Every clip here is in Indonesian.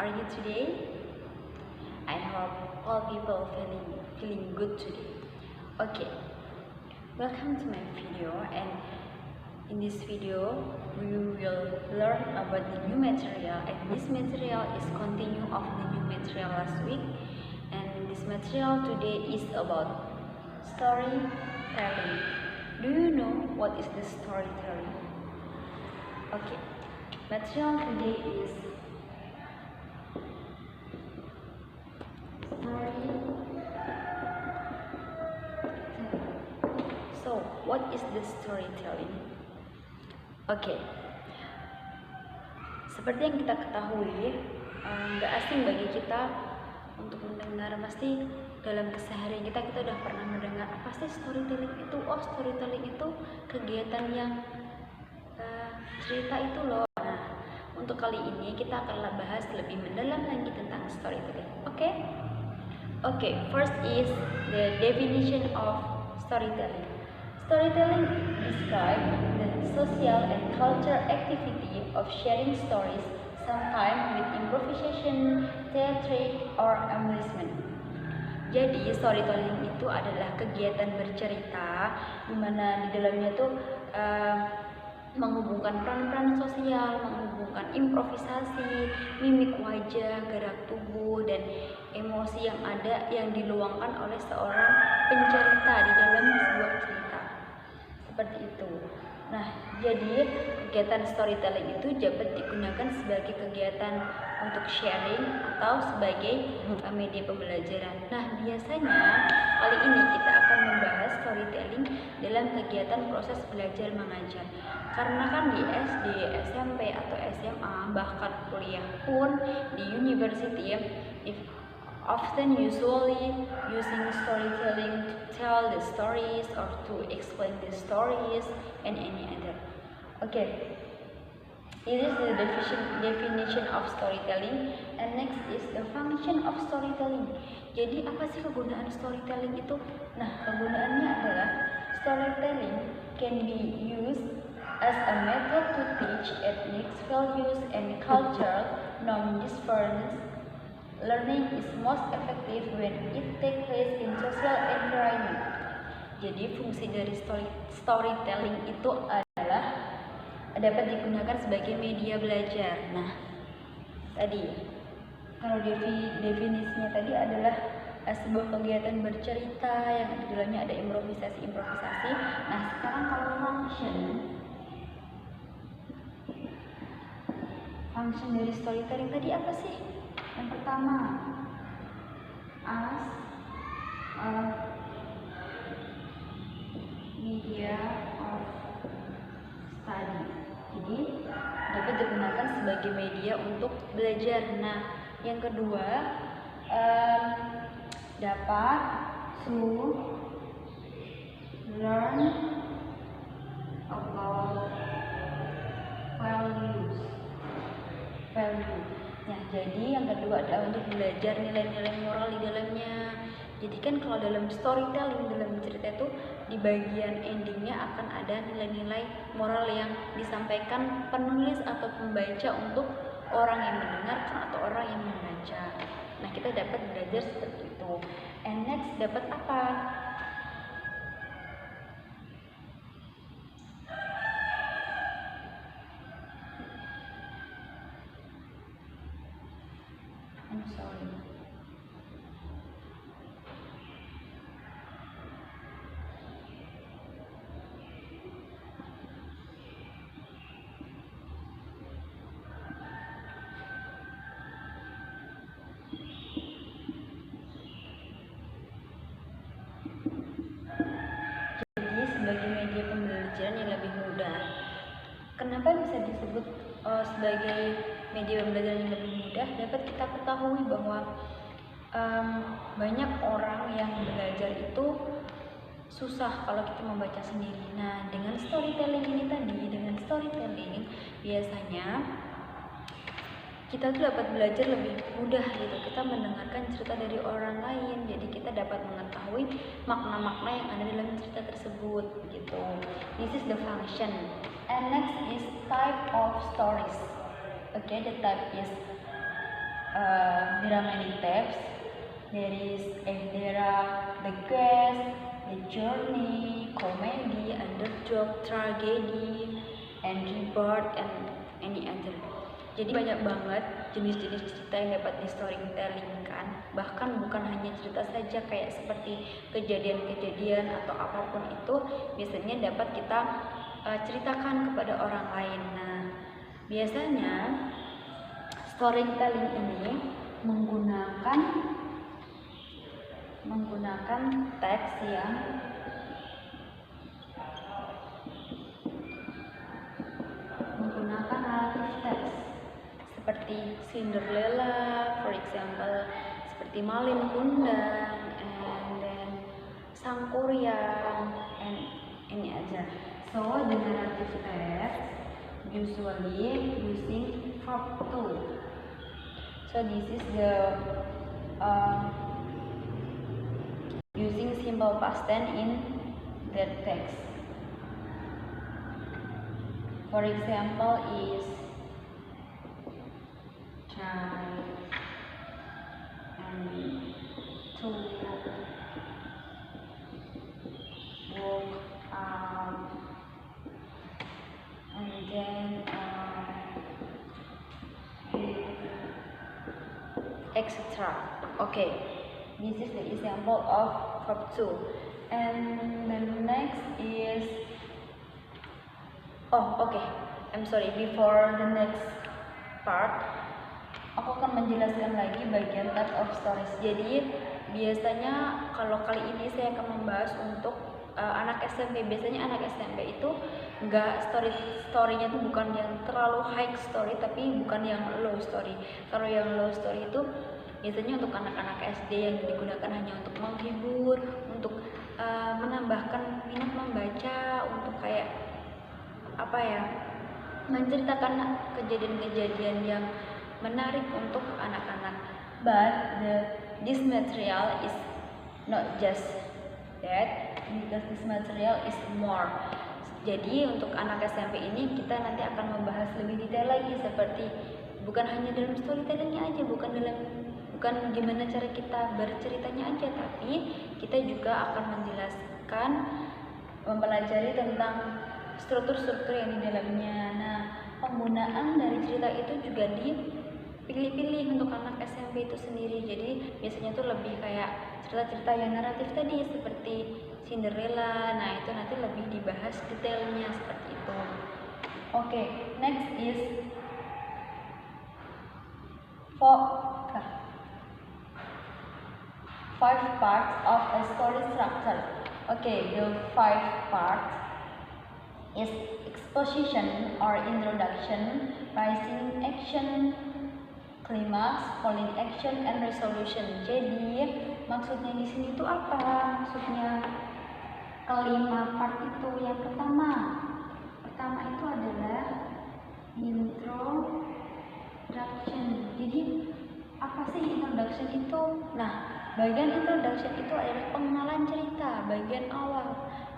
are you today? I hope all people feeling good today. Okay, welcome to my video, and in this video we will learn about the new material, and this material is continue of the new material last week, and this material today is about storytelling. Do you know what is the storytelling? Okay, material today is so, what is the storytelling? Oke, seperti yang kita ketahui, nggak asing bagi kita untuk mendengar. Pasti dalam keseharian kita udah pernah mendengar apa sih storytelling itu? Oh, storytelling itu kegiatan yang cerita itu loh. Nah, untuk kali ini kita akan bahas lebih mendalam lagi tentang storytelling. Oke, first is the definition of storytelling. Storytelling describes the social and cultural activity of sharing stories, sometimes with improvisation, theater, or amusement. Jadi storytelling itu adalah kegiatan bercerita di mana di dalamnya tuh menghubungkan peran-peran sosial, menghubungkan improvisasi, mimik wajah, gerak tubuh, dan emosi yang ada yang diluangkan oleh seorang pencerita di dalam sebuah cerita. Seperti itu. Nah, jadi kegiatan storytelling itu dapat digunakan sebagai kegiatan untuk sharing atau sebagai media pembelajaran. Nah, biasanya kali ini kita akan membahas storytelling dalam kegiatan proses belajar mengajar. Karena kan di SD, SMP atau SMA, bahkan kuliah pun di university, usually using storytelling to tell the stories or to explain the stories and any other. Okay, this is the definition of storytelling, and next is the function of storytelling. Jadi apa sih kegunaan storytelling itu? Nah, kegunaannya adalah storytelling can be used as a method to teach ethnic values and cultural non-difference. Learning is most effective when it takes place in social environment. Jadi fungsi dari storytelling itu adalah dapat digunakan sebagai media belajar. Nah, tadi kalau definisinya tadi adalah sebuah kegiatan bercerita yang di dalamnya ada improvisasi. Nah, sekarang kalau function dari storytelling tadi apa sih? Yang pertama, as a media of study. Jadi dapat digunakan sebagai media untuk belajar. Nah, yang kedua, dapat to learn about value. Nah, jadi yang kedua adalah untuk belajar nilai-nilai moral di dalamnya. Jadi kan kalau dalam storytelling, dalam cerita itu di bagian endingnya akan ada nilai-nilai moral yang disampaikan penulis atau pembaca untuk orang yang mendengarkan atau orang yang membaca. Nah, kita dapat belajar seperti itu. And next, dapat apa? I'm sorry. Jadi sebagai media pembelajaran yang lebih mudah. Kenapa bisa disebut sebagai media pembelajaran yang lebih mudah? Dapat kita ketahui bahwa banyak orang yang belajar itu susah kalau kita membaca sendiri. Nah, dengan storytelling ini tadi, biasanya kita tuh dapat belajar lebih mudah gitu. Kita mendengarkan cerita dari orang lain, jadi kita dapat mengetahui makna-makna yang ada dalam cerita tersebut gitu. This is the function. And next is type of stories. Okay, the type is there are many types. There are the quest, the journey, comedy, underdog, tragedy, and rebirth, and any other. Jadi banyak banget jenis-jenis cerita yang dapat di storytelling kan. Bahkan bukan hanya cerita saja, kayak seperti kejadian-kejadian atau apapun itu biasanya dapat kita ceritakan kepada orang lain. Nah, biasanya storytelling ini menggunakan teks yang menggunakan narrative text seperti Cinderella, for example, seperti Malin Kundang, and then Sang Kuryang, and any other. So the narrative text usually using verb to. So this is the using simple past tense in that text. For example is try and to walk out, and then etc. Okay, this is the example of verb to. And the next is I'm sorry, before the next part aku akan menjelaskan lagi bagian type of stories. Jadi biasanya kalau kali ini saya akan membahas untuk anak SMP. Biasanya anak SMP itu enggak storynya itu bukan yang terlalu high story, tapi bukan yang low story. Kalau yang low story itu biasanya untuk anak-anak SD yang digunakan hanya untuk menghibur, untuk menambahkan minat membaca, untuk kayak menceritakan kejadian-kejadian yang menarik untuk anak-anak. But this material is not just that, because this material is more. Jadi untuk anak SMP ini kita nanti akan membahas lebih detail lagi, seperti bukan hanya dalam storytellingnya aja, bukan gimana cara kita berceritanya aja, tapi kita juga akan menjelaskan, mempelajari tentang struktur-struktur yang di dalamnya. Nah, penggunaan dari cerita itu juga dipilih-pilih untuk anak SMP itu sendiri. Jadi biasanya tuh lebih kayak cerita-cerita yang naratif tadi seperti Cinderella. Nah, itu nanti lebih dibahas detailnya seperti itu. Okay, next is five parts of a story structure. Okay, the 5 parts is exposition or introduction, rising action, climax, falling action, and resolution. Jadi maksudnya di sini tuh apa? Maksudnya kelima part itu yang pertama itu adalah introduction. Jadi apa sih introduction itu? Nah, bagian introduction itu adalah pengenalan cerita, bagian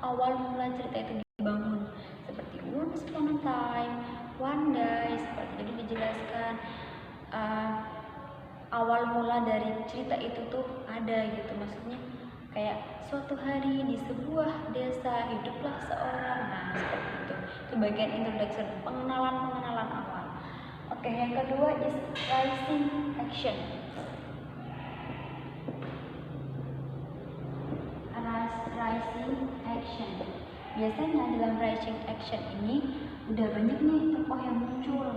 awal mula cerita itu dibangun, seperti once upon a time, one day, seperti itu dijelaskan awal mula dari cerita itu tuh ada gitu. Maksudnya kayak suatu hari di sebuah desa hiduplah seorang, nah seperti itu bagian introduction, pengenalan awal. Oke, yang kedua is rising action. Rising action. Biasanya dalam rising action ini udah banyak nih tokoh yang muncul.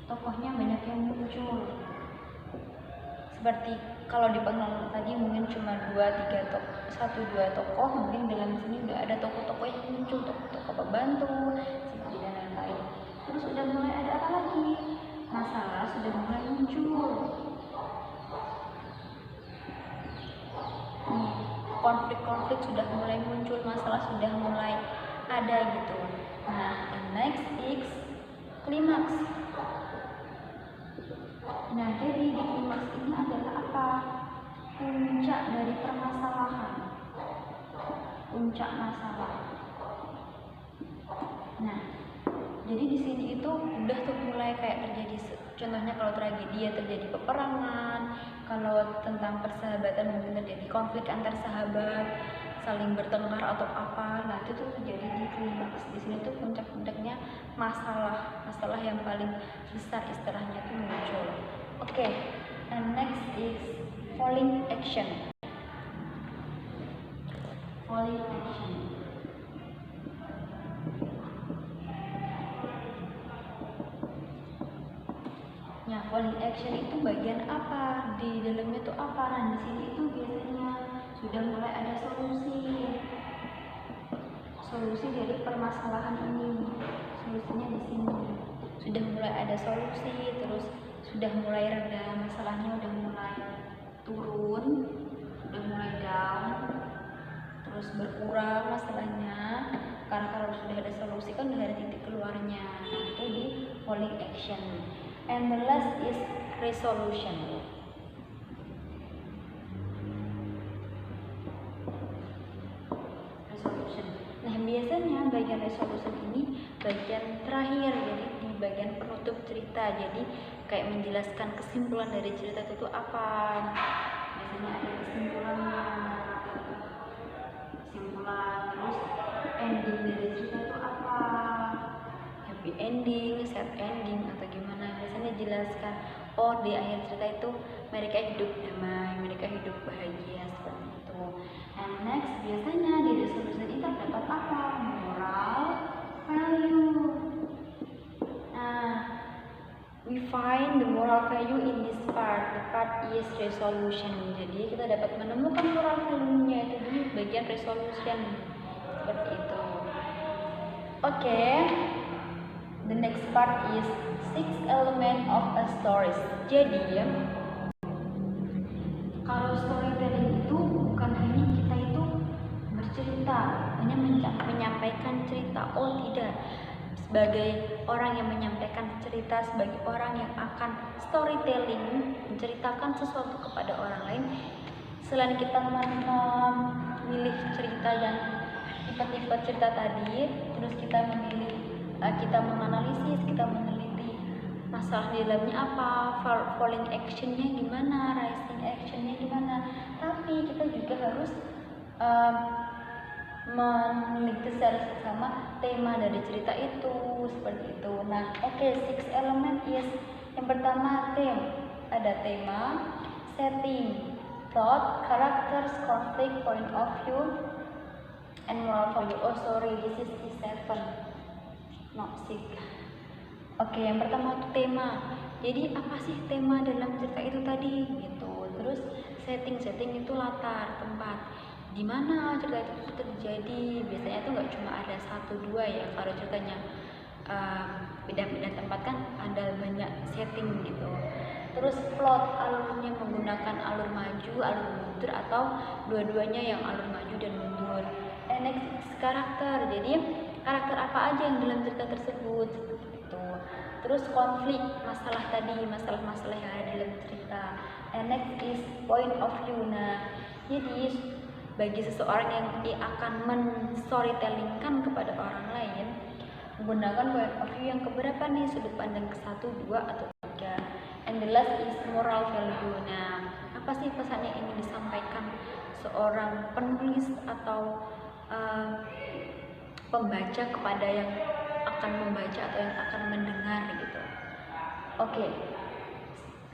Tokohnya banyak yang muncul. Seperti kalau di pengenalan tadi mungkin cuma 1-2 tokoh, mungkin dalam sini udah ada tokoh-tokoh yang muncul, tokoh pembantu, seperti dan lain-lain. Terus udah mulai ada apa lagi? Masalah sudah mulai muncul. Konflik-konflik sudah mulai muncul, masalah sudah mulai ada gitu. Nah, and next is klimaks. Nah, jadi di klimaks ini adalah apa? Puncak dari permasalahan, puncak masalah. Nah, Jadi di sini itu udah tuh mulai kayak terjadi, contohnya kalau tragedi ya terjadi peperangan, kalau tentang persahabatan mungkin terjadi konflik antar sahabat, saling bertengkar atau apa. Nah itu tuh terjadi di klimaks. Di sini tuh puncak-puncaknya masalah yang paling besar istilahnya tuh muncul. Oke, and next is falling action. Falling action. Nah, falling action itu bagian apa? Di dalamnya itu apa? Nah, di sini itu biasanya sudah mulai ada solusi dari permasalahan ini. Solusinya di sini. Sudah mulai ada solusi, terus sudah mulai reda, masalahnya udah mulai turun, udah mulai down, terus berkurang masalahnya. Karena kalau sudah ada solusi kan udah ada titik keluarnya. Nah, itu di falling action. And the last is resolution. Nah, biasanya bagian resolution ini bagian terakhir, jadi di bagian penutup cerita. Jadi kayak menjelaskan kesimpulan dari cerita itu apa. Biasanya ada kesimpulannya, terus ending dari cerita itu apa, happy ending, sad ending atau gimana. Biasanya jelaskan, oh di akhir cerita itu mereka hidup damai, mereka hidup bahagia, seperti itu. And next, biasanya di resolution itu dapat apa? Moral value. Nah, we find the moral value in this part. The part is resolution. Jadi kita dapat menemukan moral value-nya itu di bagian resolution, seperti itu. Oke. The next part is 6 element of a story. Jadi kalau storytelling itu bukan hanya kita itu bercerita, hanya menyampaikan cerita. Oh tidak, sebagai orang yang menyampaikan cerita, sebagai orang yang akan storytelling, menceritakan sesuatu kepada orang lain, selain kita memilih cerita yang tipe-tipe cerita tadi, terus kita menganalisis, kita meneliti masalah di dalamnya apa, falling actionnya gimana, rising actionnya gimana. Tapi kita juga harus meneliti secara sama tema dari cerita itu, seperti itu. Nah, oke, 6 element is yang pertama ada tema, setting, plot, characters, conflict, point of view, and moral value. Oh sorry, this is C7. No, 6. Oke, yang pertama itu tema. Jadi apa sih tema dalam cerita itu tadi gitu. Terus setting itu latar tempat di mana cerita itu terjadi. Biasanya itu nggak cuma ada 1-2 ya. Kalau ceritanya beda-beda tempat kan ada banyak setting gitu. Terus plot, alurnya menggunakan alur maju, alur mundur, atau dua-duanya yang alur maju dan mundur. And next, karakter. Jadi karakter apa aja yang dalam cerita tersebut, itu. Terus konflik, masalah tadi, masalah-masalah yang ada dalam cerita. And next is point of view. Nah, jadi bagi seseorang yang akan men-storytellingkan kepada orang lain, menggunakan point of view yang keberapa nih, sudut pandang ke-1, 2, atau 3. And the last is moral value. Nah, apa sih pesan yang ingin disampaikan seorang penulis atau pembaca kepada yang akan membaca atau yang akan mendengar gitu. Oke.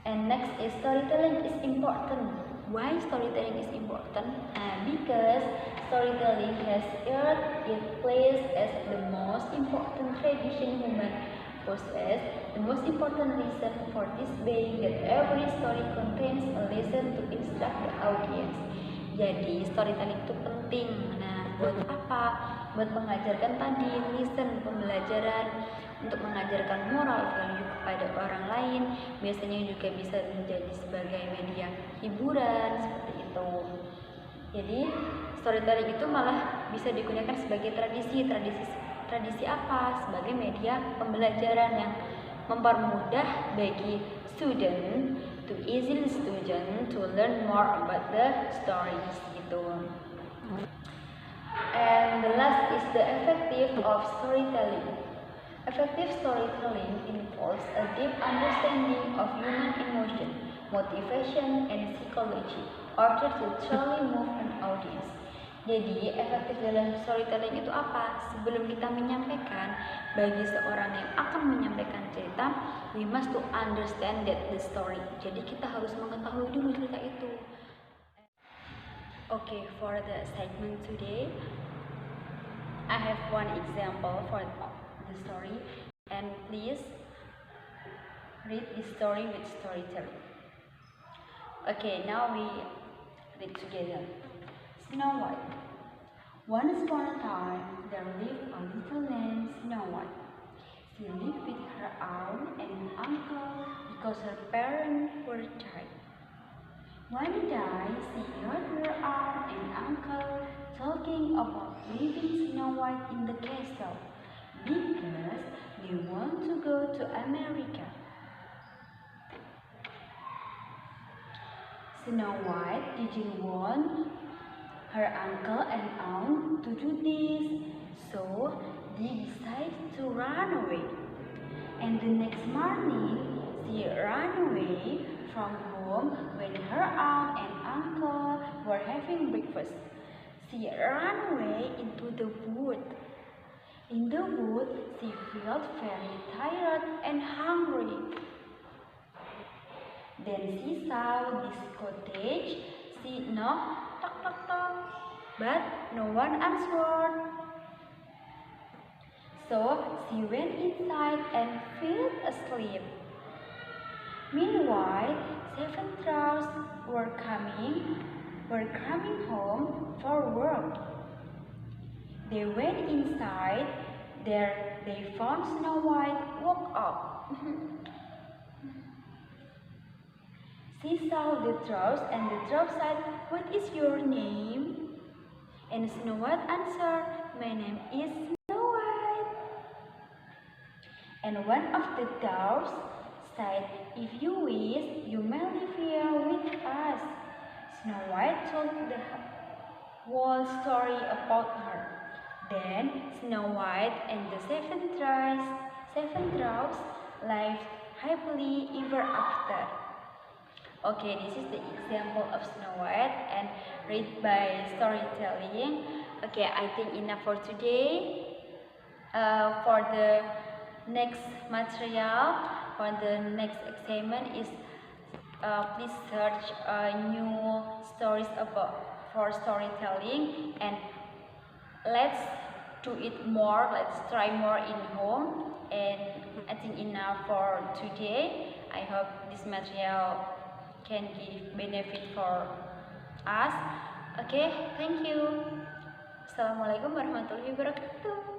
And next is storytelling is important. Why storytelling is important? Because storytelling has earned its place as the most important tradition human possess. The most important reason for this being that every story contains a lesson to instruct the audience. Jadi storytelling itu penting. Nah, buat apa? Buat mengajarkan tadi, listen, pembelajaran, untuk mengajarkan moral value kepada orang lain. Biasanya juga bisa menjadi sebagai media hiburan, seperti itu. Jadi storytelling itu malah bisa digunakan sebagai tradisi apa? Sebagai media pembelajaran yang mempermudah bagi student to learn more about the stories gitu. And the last is the effective of storytelling. Effective storytelling involves a deep understanding of human emotion, motivation, and psychology, order to truly move an audience. Jadi, efektif dalam storytelling itu apa? Sebelum kita menyampaikan, bagi seorang yang akan menyampaikan cerita, we must to understand that the story. Jadi, kita harus mengetahui dulu cerita itu. Okay, for the segment today, I have one example for the story, and please read the story with storytelling. Okay, now we read together. Snow White. Once upon a time, there lived a little named Snow White. She lived with her aunt and uncle because her parents were died. One day, she heard her aunt and uncle talking about leaving Snow White in the castle because they want to go to America. Snow White didn't want her uncle and aunt to do this, so they decided to run away. And the next morning, she ran away from home when her aunt and uncle were having breakfast. She ran away into the wood. In the wood, she felt very tired and hungry. Then she saw this cottage. She knocked, knock, knock, knock, but no one answered. So she went inside and fell asleep. Meanwhile, 7 crows were coming home for work. They went inside. There they found Snow White woke up. She saw the crows, and the crow said, "What is your name?" And Snow White answered, "My name is Snow White." And one of the doves said, "If you wish, you may live here with us." Snow White told the whole story about her. Then Snow White and the 7 crows lived happily ever after. Okay, this is the example of Snow White and read by storytelling. Okay, I think enough for today. For the next material, for the next assignment is please search new stories for storytelling, and let's do it more. Let's try more in home. And I think enough for today. I hope this material can give benefit for us. Okay, thank you. Assalamualaikum warahmatullahi wabarakatuh.